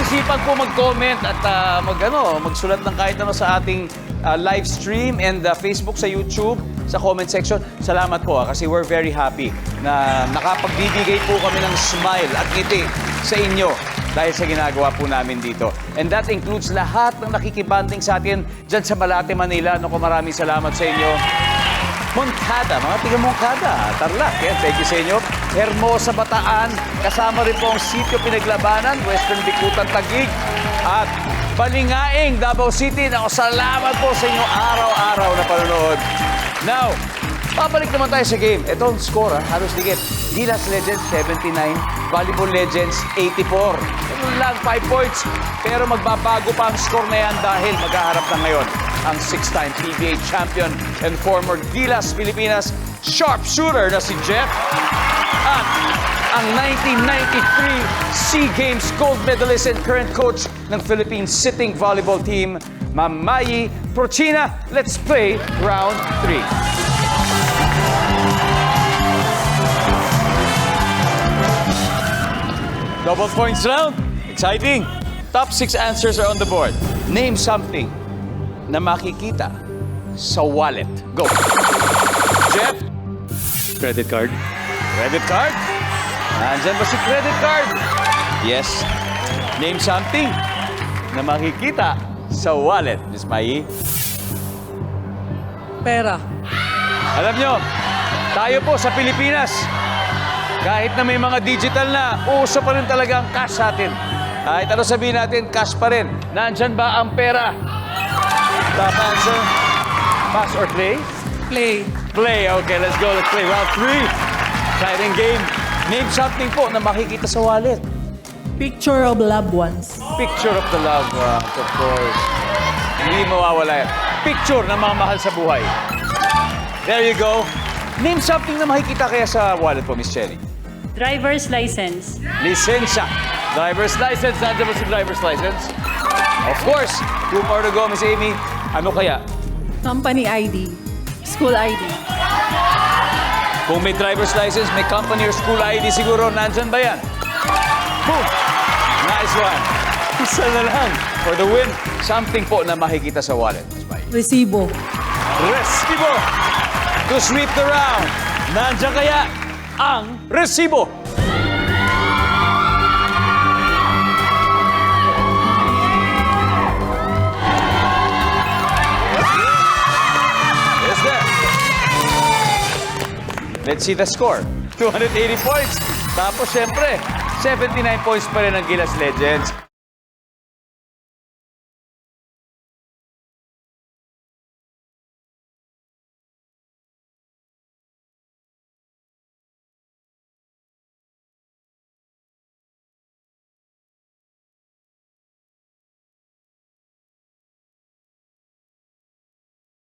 naisipan po mag-comment at magsulat ng kahit ano sa ating live stream and Facebook, sa YouTube, sa comment section, salamat po kasi we're very happy na nakapagbibigay po kami ng smile at ngiti sa inyo dahil sa ginagawa po namin dito. And that includes lahat ng nakikibanding sa atin dyan sa Malate, Manila. Naku, maraming salamat sa inyo. Moncada, mga tiga Moncada, Tarlac, thank you sa inyo. Hermosa, Bataan, kasama rin po ang Sitio Pinaglabanan, Western Bikutan, Taguig, at Balingaing, Davao City. Naku, salamat po sa inyo araw-araw na panonood. Now, babalik naman tayo sa game. Ito ang score, halos digit. Gilas Legends, 79. Volleyball Legends, 84. Ito lang, 5 points. Pero magbabago pa ang score na yan dahil maghaharap na ngayon ang 6-time PBA champion and former Gilas Pilipinas sharpshooter na si Jeff at ang 1993 SEA Games gold medalist and current coach ng Philippine sitting volleyball team, Mamayi Prochina. Let's play round 3. Double points round. Exciting. Top 6 answers are on the board. Name something na makikita sa wallet. Go. Jeff? Credit card. Credit card? Nandyan ba si credit card? Yes. Name something na makikita sa wallet, Miss Mai. Pera. Alam nyo, tayo po sa Pilipinas, kahit na may mga digital na, uso pa rin talaga ang cash sa atin. Kahit ano sabihin natin, cash pa rin. Nandyan ba ang pera? Top answer. Pass or play? Play. Play. Okay, let's go. Let's play round 3. Exciting game. Name something po na makikita sa wallet. Picture of loved ones. Picture of the loved ones, of course. Hindi mawawala yan. Picture ng mga mahal sa buhay. There you go. Name something na makikita kaya sa wallet po, Miss Cherry. Driver's license. Lisensya. Driver's license. Nandiyan ba si driver's license? Of course. 2 more to go, Miss Amy. Ano kaya? Company ID. School ID. Kung may driver's license, may company or school ID siguro, nandyan ba yan? Boom! Nice one. Isa na lang. For the win, something po na makikita sa wallet. Resibo. Resibo! To sweep the round, nandyan kaya ang resibo? Yes, there. Let's see the score. 280 points. Tapos, syempre, 79 points pa rin ang Gilas Legends.